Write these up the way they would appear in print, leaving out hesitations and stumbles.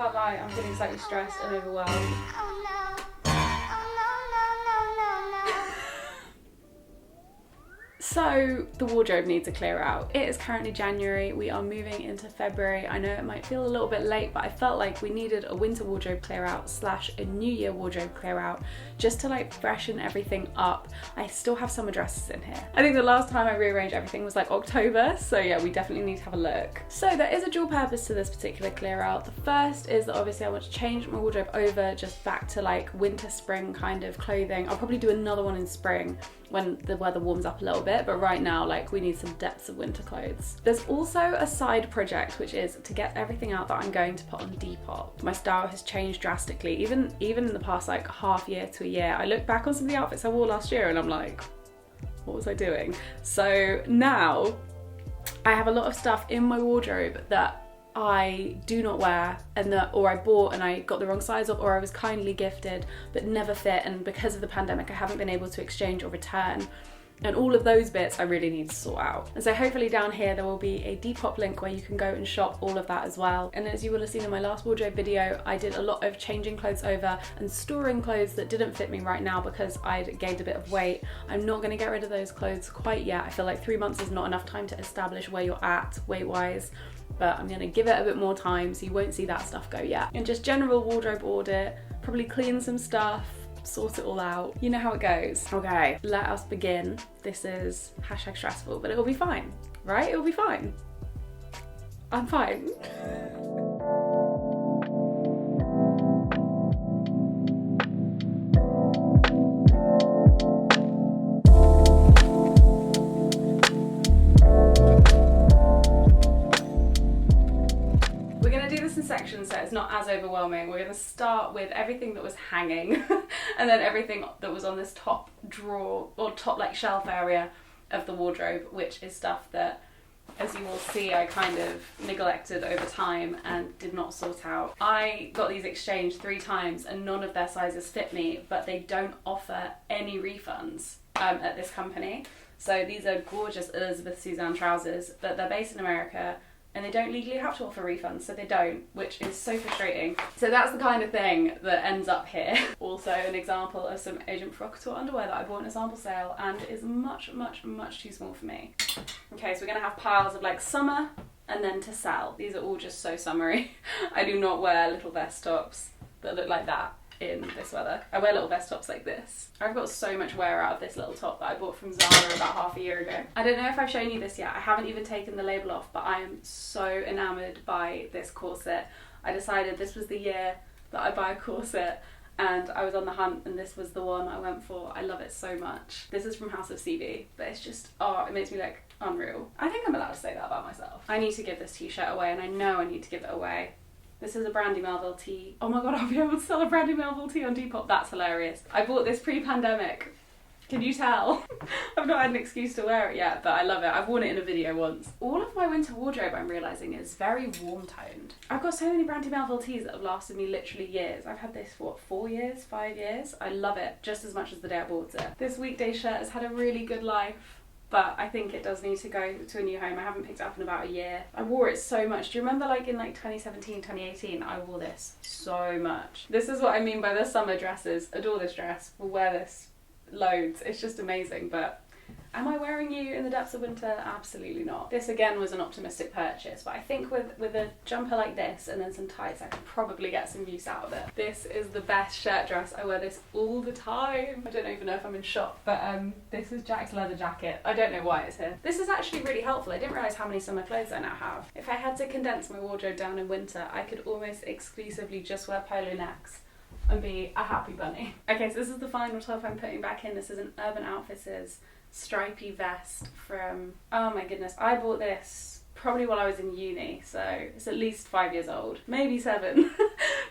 can't lie, I'm feeling slightly stressed and overwhelmed. So the wardrobe needs a clear out. It is currently January, we are moving into February. I know it might feel a little bit late, but I felt like we needed a winter wardrobe clear out / a New Year wardrobe clear out, just to like freshen everything up. I still have summer dresses in here. I think the last time I rearranged everything was like October, so yeah, we definitely need to have a look. So there is a dual purpose to this particular clear out. The first is that obviously I want to change my wardrobe over just back to like winter spring kind of clothing. I'll probably do another one in spring when the weather warms up a little bit, but right now like we need some depths of winter clothes. There's also a side project, which is to get everything out that I'm going to put on Depop. My style has changed drastically, even in the past like half year to a year. I look back on some of the outfits I wore last year and I'm like, what was I doing? So now I have a lot of stuff in my wardrobe that I do not wear, and that or I bought and I got the wrong size of, or I was kindly gifted but never fit, and because of the pandemic I haven't been able to exchange or return. And all of those bits I really need to sort out. And so hopefully down here there will be a Depop link where you can go and shop all of that as well. And as you will have seen in my last wardrobe video, I did a lot of changing clothes over and storing clothes that didn't fit me right now because I'd gained a bit of weight. I'm not going to get rid of those clothes quite yet. I feel like 3 months is not enough time to establish where you're at weight-wise, but I'm going to give it a bit more time, so you won't see that stuff go yet. And just general wardrobe audit, probably clean some stuff, sort it all out. You know how it goes. Okay, let us begin. This is #stressful, but it'll be fine, right? It'll be fine. I'm fine. Sections so it's not as overwhelming. We're going to start with everything that was hanging and then everything that was on this top drawer or top like shelf area of the wardrobe, which is stuff that, as you will see, I kind of neglected over time and did not sort out. I got these exchanged 3 times and none of their sizes fit me, but they don't offer any refunds at this company. So these are gorgeous Elizabeth Suzanne trousers, but they're based in America and they don't legally have to offer refunds, so they don't, which is so frustrating. So that's the kind of thing that ends up here. Also an example of some Agent Provocateur underwear that I bought in a sample sale and is much too small for me. Okay, so we're gonna have piles of like summer and then to sell. These are all just so summery. I do not wear little vest tops that look like that in this weather. I wear little vest tops like this. I've got so much wear out of this little top that I bought from Zara about half a year ago. I don't know if I've shown you this yet. I haven't even taken the label off, but I am so enamoured by this corset. I decided this was the year that I buy a corset and I was on the hunt and this was the one I went for. I love it so much. This is from House of CB, but it's just, oh, it makes me like unreal. I think I'm allowed to say that about myself. I need to give this t-shirt away and I know I need to give it away. This is a Brandy Melville tee. Oh my god, I'll be able to sell a Brandy Melville tee on Depop. That's hilarious. I bought this pre-pandemic. Can you tell? I've not had an excuse to wear it yet, but I love it. I've worn it in a video once. All of my winter wardrobe, I'm realising, is very warm toned. I've got so many Brandy Melville tees that have lasted me literally years. I've had this, what, 4 years, 5 years? I love it just as much as the day I bought it. This weekday shirt has had a really good life, but I think it does need to go to a new home. I haven't picked it up in about a year. I wore it so much. Do you remember like in like 2017, 2018? I wore this so much. This is what I mean by the summer dresses. Adore this dress. We'll wear this loads. It's just amazing, but am I wearing you in the depths of winter? Absolutely not. This again was an optimistic purchase, but I think with a jumper like this and then some tights, I could probably get some use out of it. This is the best shirt dress. I wear this all the time. I don't even know if I'm in shop, but this is Jack's leather jacket. I don't know why it's here. This is actually really helpful. I didn't realise how many summer clothes I now have. If I had to condense my wardrobe down in winter, I could almost exclusively just wear polo necks and be a happy bunny. Okay, so this is the final top I'm putting back in. This is an Urban Outfitters stripy vest from, oh my goodness, I bought this probably while I was in uni, so it's at least 5 years old, maybe 7.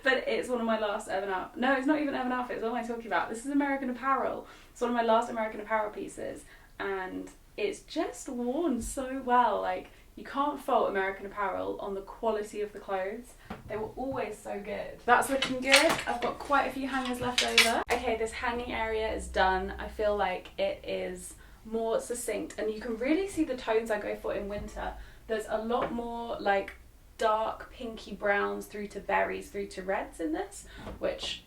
But it's one of my last no, it's not even Urban Outfitters. What am I talking about? This is American Apparel. It's one of my last American Apparel pieces and it's just worn so well. Like, you can't fault American Apparel on the quality of the clothes. They were always so good. That's looking good. I've got quite a few hangers left over. Okay, this hanging area is done. I feel like it is more succinct and you can really see the tones I go for in winter. There's a lot more like dark pinky browns through to berries through to reds in this, which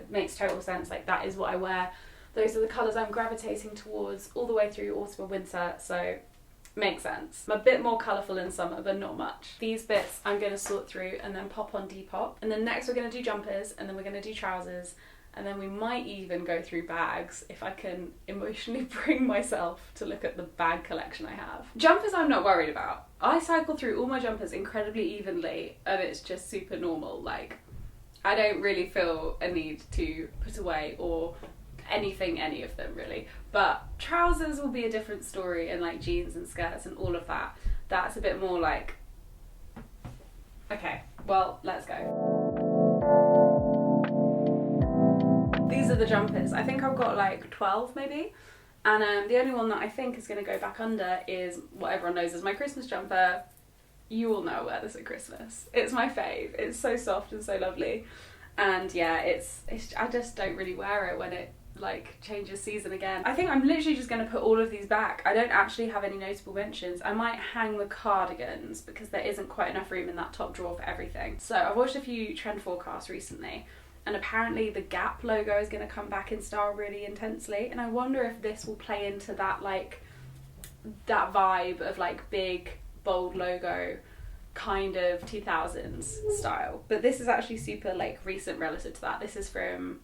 makes total sense. Like, that is what I wear. Those are the colours I'm gravitating towards all the way through autumn and winter, so makes sense. I'm a bit more colourful in summer, but not much. These bits I'm going to sort through and then pop on Depop. And then next we're going to do jumpers, and then we're going to do trousers, and then we might even go through bags if I can emotionally bring myself to look at the bag collection I have. Jumpers I'm not worried about. I cycle through all my jumpers incredibly evenly, and it's just super normal. Like, I don't really feel a need to put away or any of them really. But trousers will be a different story, and like jeans and skirts and all of that. That's a bit more like, okay, well, let's go. These are the jumpers. I think I've got like 12 maybe. And the only one that I think is going to go back under is what everyone knows as my Christmas jumper. You all know I wear this at Christmas. It's my fave. It's so soft and so lovely. And yeah, it's I just don't really wear it when it like changes season again. I think I'm literally just going to put all of these back. I don't actually have any notable mentions. I might hang the cardigans because there isn't quite enough room in that top drawer for everything. So I've watched a few trend forecasts recently, and apparently the Gap logo is going to come back in style really intensely, and I wonder if this will play into that, like that vibe of like big bold logo kind of 2000s style. But this is actually super like recent relative to that. This is from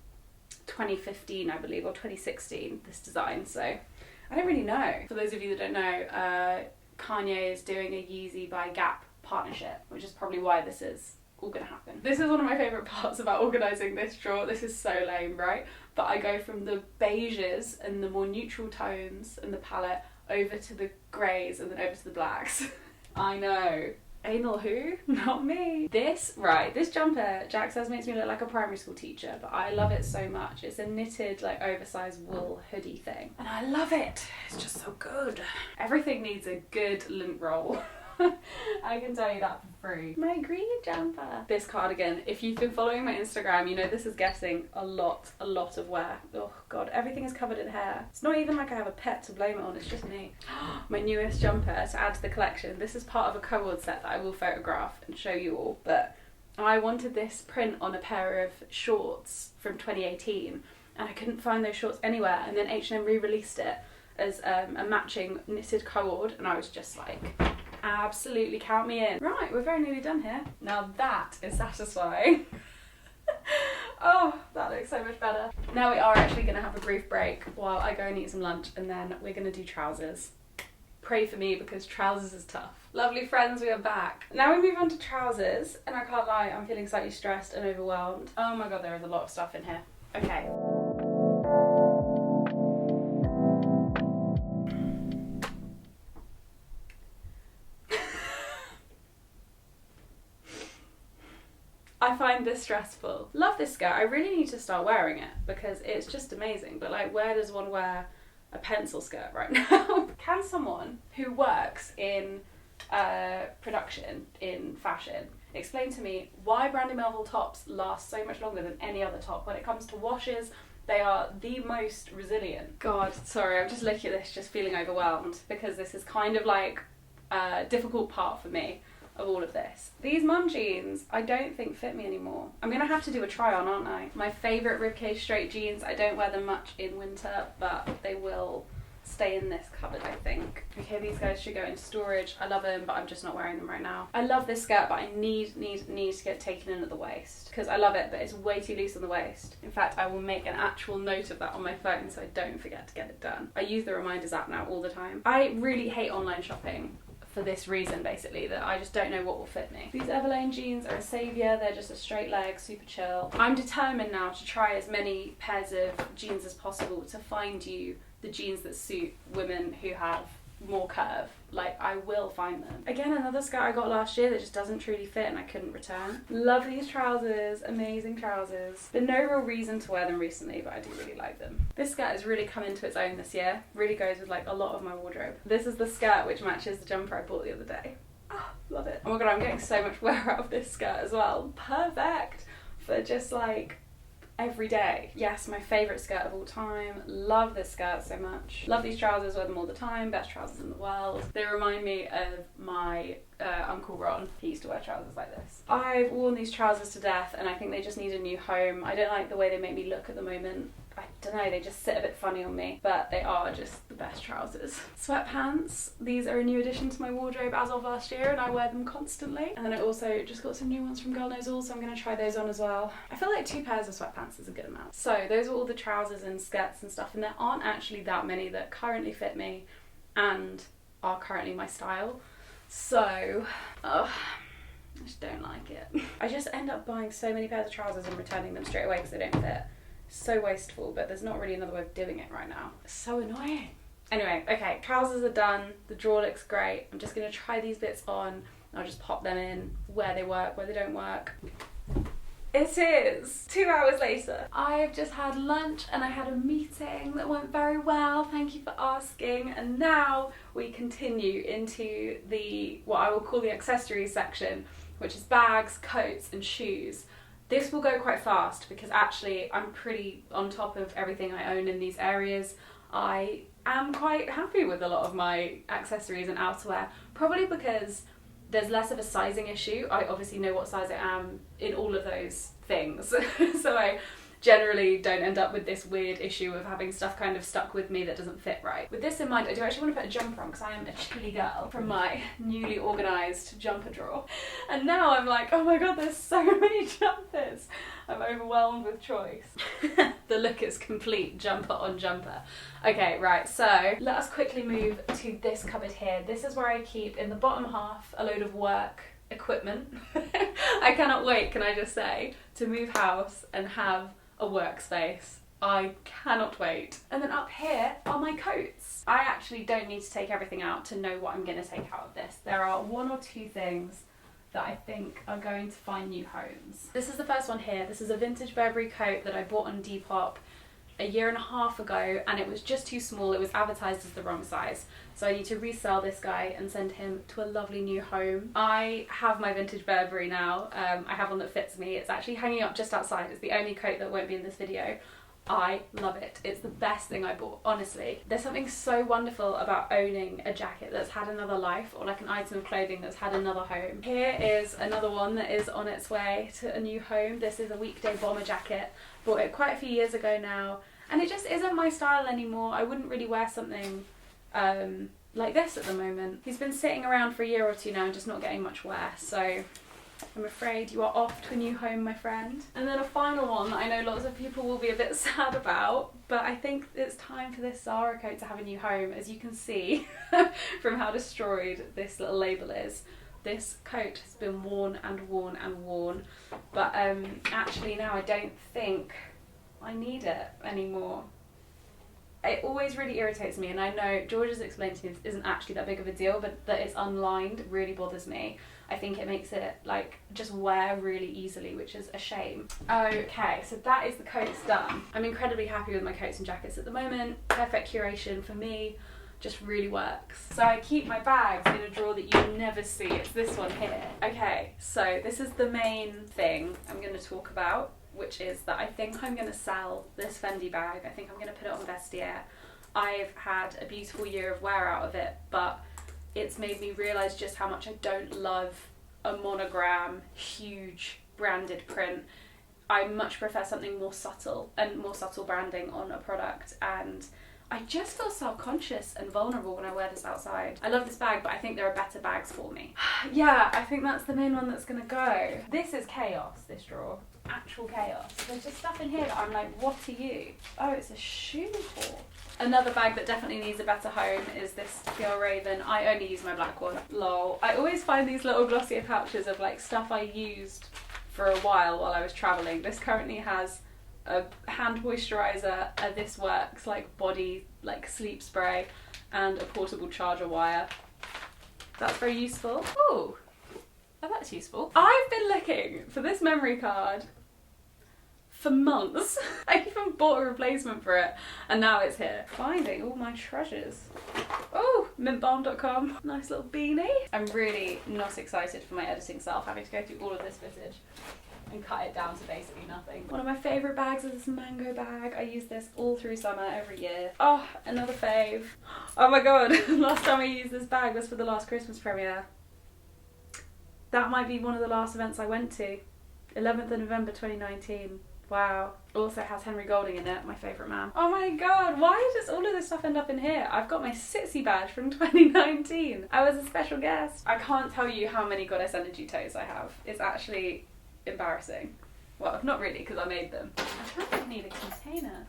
2015 I believe, or 2016, this design, so I don't really know. For those of you that don't know, Kanye is doing a Yeezy by Gap partnership, which is probably why this is all gonna happen. This is one of my favourite parts about organising this drawer. This is so lame, right? But I go from the beiges and the more neutral tones and the palette over to the greys and then over to the blacks. I know. Anal who? Not me. This jumper, Jack says, makes me look like a primary school teacher, but I love it so much. It's a knitted, like, oversized wool hoodie thing, and I love it. It's just so good. Everything needs a good lint roll. I can tell you that for free. My green jumper. This cardigan, if you've been following my Instagram, you know this is getting a lot of wear. Oh god, everything is covered in hair. It's not even like I have a pet to blame it on, it's just me. My newest jumper to add to the collection. This is part of a co-ord set that I will photograph and show you all, but I wanted this print on a pair of shorts from 2018 and I couldn't find those shorts anywhere, and then H&M re-released it as a matching knitted co-ord, and I was just like, absolutely count me in. Right, we're very nearly done here. Now that is satisfying. Oh, that looks so much better. Now we are actually going to have a brief break while I go and eat some lunch, and then we're going to do trousers. Pray for me because trousers is tough. Lovely friends, we are back. Now we move on to trousers, and I can't lie, I'm feeling slightly stressed and overwhelmed. Oh my god, there is a lot of stuff in here. Okay. I find this stressful. Love this skirt. I really need to start wearing it because it's just amazing. But like, where does one wear a pencil skirt right now? Can someone who works in production, in fashion, explain to me why Brandy Melville tops last so much longer than any other top? When it comes to washes, they are the most resilient. God, sorry, I'm just looking at this, just feeling overwhelmed because this is kind of like a difficult part for me of all of this. These mum jeans I don't think fit me anymore. I'm gonna have to do a try on, aren't I? My favourite ribcage straight jeans, I don't wear them much in winter, but they will stay in this cupboard, I think. Okay, these guys should go into storage. I love them, but I'm just not wearing them right now. I love this skirt, but I need to get taken in at the waist because I love it, but it's way too loose on the waist. In fact, I will make an actual note of that on my phone so I don't forget to get it done. I use the reminders app now all the time. I really hate online shopping for this reason, basically, that I just don't know what will fit me. These Everlane jeans are a saviour. They're just a straight leg, super chill. I'm determined now to try as many pairs of jeans as possible to find you the jeans that suit women who have more curve. Like, I will find them. Again, another skirt I got last year that just doesn't truly fit and I couldn't return. Love these trousers, amazing trousers. Been no real reason to wear them recently, but I do really like them. This skirt has really come into its own this year. Really goes with like a lot of my wardrobe. This is the skirt which matches the jumper I bought the other day. Oh, love it. Oh my god, I'm getting so much wear out of this skirt as well. Perfect for just like every day. Yes, my favourite skirt of all time. Love this skirt so much. Love these trousers, wear them all the time. Best trousers in the world. They remind me of my Uncle Ron. He used to wear trousers like this. I've worn these trousers to death and I think they just need a new home. I don't like the way they make me look at the moment. I don't know, they just sit a bit funny on me, but they are just the best trousers. Sweatpants, these are a new addition to my wardrobe as of last year and I wear them constantly. And then I also just got some new ones from Girl Knows All, so I'm going to try those on as well. I feel like 2 pairs of sweatpants is a good amount. So those are all the trousers and skirts and stuff, and there aren't actually that many that currently fit me and are currently my style. So, I just don't like it. I just end up buying so many pairs of trousers and returning them straight away because they don't fit. So wasteful, but there's not really another way of doing it right now. It's so annoying. Anyway, okay, trousers are done. The drawer looks great. I'm just gonna try these bits on. I'll just pop them in where they work, where they don't work. It is 2 hours later. I've just had lunch and I had a meeting that went very well. Thank you for asking. And now we continue into what I will call the accessories section, which is bags, coats, and shoes. This will go quite fast because actually I'm pretty on top of everything I own in these areas. I am quite happy with a lot of my accessories and outerwear, probably because there's less of a sizing issue. I obviously know what size I am in all of those things. So I generally don't end up with this weird issue of having stuff kind of stuck with me that doesn't fit right. With this in mind, I do actually want to put a jumper on because I am a chilly girl from my newly organised jumper drawer. And now I'm like, oh my god, there's so many jumpers. I'm overwhelmed with choice. The look is complete, jumper on jumper. Okay, right, so let us quickly move to this cupboard here. This is where I keep, in the bottom half, a load of work equipment. I cannot wait, can I just say, to move house and have a workspace. I cannot wait. And then up here are my coats. I actually don't need to take everything out to know what I'm going to take out of this. There are 1 or 2 things that I think are going to find new homes. This is the first one here. This is a vintage Burberry coat that I bought on Depop a 1.5 years ago and it was just too small. It was advertised as the wrong size. So I need to resell this guy and send him to a lovely new home. I have my vintage Burberry now. I have one that fits me. It's actually hanging up just outside. It's the only coat that won't be in this video. I love it. It's the best thing I bought, honestly. There's something so wonderful about owning a jacket that's had another life, or like an item of clothing that's had another home. Here is another one that is on its way to a new home. This is a weekday bomber jacket. Bought it quite a few years ago now, and it just isn't my style anymore. I wouldn't really wear something like this at the moment. He's been sitting around for a year or 2 now and just not getting much wear, so I'm afraid you are off to a new home, my friend. And then a final one that I know lots of people will be a bit sad about, but I think it's time for this Zara coat to have a new home. As you can see from how destroyed this little label is, this coat has been worn and worn and worn, but actually now I don't think I need it anymore. It always really irritates me, and I know George has explained to me this isn't actually that big of a deal, but that it's unlined really bothers me. I think it makes it like just wear really easily, which is a shame. Okay, so that is the coats done. I'm incredibly happy with my coats and jackets at the moment. Perfect curation for me, just really works. So I keep my bags in a drawer that you never see. It's this one here. Okay, so this is the main thing I'm going to talk about, which is that I think I'm going to sell this Fendi bag. I think I'm going to put it on Vestiaire. I've had a beautiful year of wear out of it, but it's made me realise just how much I don't love a monogram, huge branded print. I much prefer something more subtle and more subtle branding on a product, and I just feel self-conscious and vulnerable when I wear this outside. I love this bag, but I think there are better bags for me. Yeah, I think that's the main one that's gonna go. This is chaos, this drawer. Actual chaos. There's just stuff in here that I'm like, what are you? Oh, it's a shoe haul. Another bag that definitely needs a better home is this Fjällräven. I only use my black one. Lol. I always find these little glossier pouches of like stuff I used for a while I was travelling. This currently has a hand moisturiser, a This Works like body like sleep spray, and a portable charger wire. That's very useful. Ooh, oh, that's useful. I've been looking for this memory card for months. I even bought a replacement for it and now it's here. Finding all my treasures. Oh, mintbalm.com. Nice little beanie. I'm really not excited for my editing self having to go through all of this footage. and cut it down to basically nothing. One of my favourite bags is this mango bag. I use this all through summer every year. Oh, another fave. Oh my god, last time I used this bag was for the last Christmas premiere. That might be one of the last events I went to. 11th of November 2019. Wow. Also has Henry Golding in it, my favourite man. Oh my god, why does all of this stuff end up in here? I've got my Sitsy badge from 2019. I was a special guest. I can't tell you how many Goddess Energy toes I have. It's actually embarrassing. Well, not really, because I made them. I kind of need a container.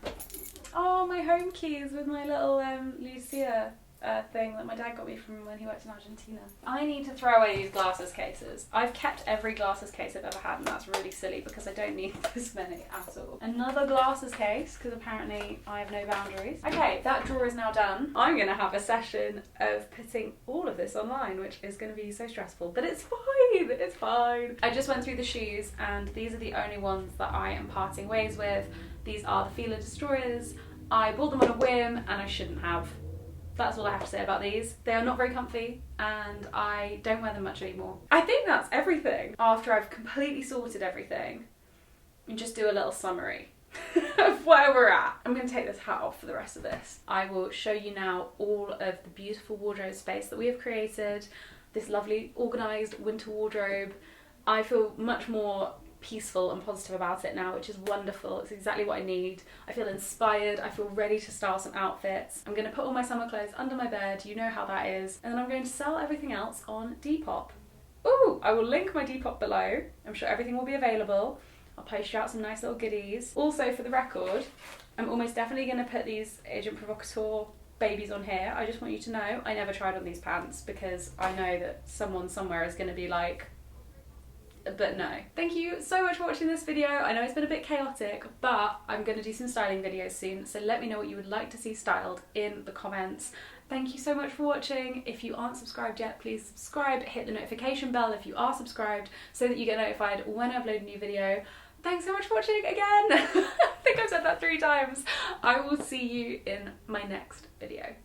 Oh, my home keys with my little Lucia thing that my dad got me from when he worked in Argentina. I need to throw away these glasses cases. I've kept every glasses case I've ever had, and that's really silly because I don't need this many at all. Another glasses case, because apparently I have no boundaries. Okay, that drawer is now done. I'm gonna have a session of putting all of this online, which is gonna be so stressful, but it's fine, it's fine. I just went through the shoes, and these are the only ones that I am parting ways with. These are the Feeler Destroyers. I bought them on a whim, and I shouldn't have. That's all I have to say about these. They are not very comfy and I don't wear them much anymore. I think that's everything. After I've completely sorted everything, and just do a little summary of where we're at. I'm going to take this hat off for the rest of this. I will show you now all of the beautiful wardrobe space that we have created. This lovely organised winter wardrobe. I feel much more peaceful and positive about it now, which is wonderful. It's exactly what I need. I feel inspired. I feel ready to style some outfits. I'm going to put all my summer clothes under my bed. You know how that is. And then I'm going to sell everything else on Depop. Ooh, I will link my Depop below. I'm sure everything will be available. I'll post you out some nice little goodies. Also, for the record, I'm almost definitely going to put these Agent Provocateur babies on here. I just want you to know I never tried on these pants because I know that someone somewhere is going to be like, but no. Thank you so much for watching this video. I know it's been a bit chaotic, but I'm going to do some styling videos soon, so let me know what you would like to see styled in the comments. Thank you so much for watching. If you aren't subscribed yet, please subscribe, hit the notification bell if you are subscribed so that you get notified when I upload a new video. Thanks so much for watching again. I think I've said that 3 times. I will see you in my next video.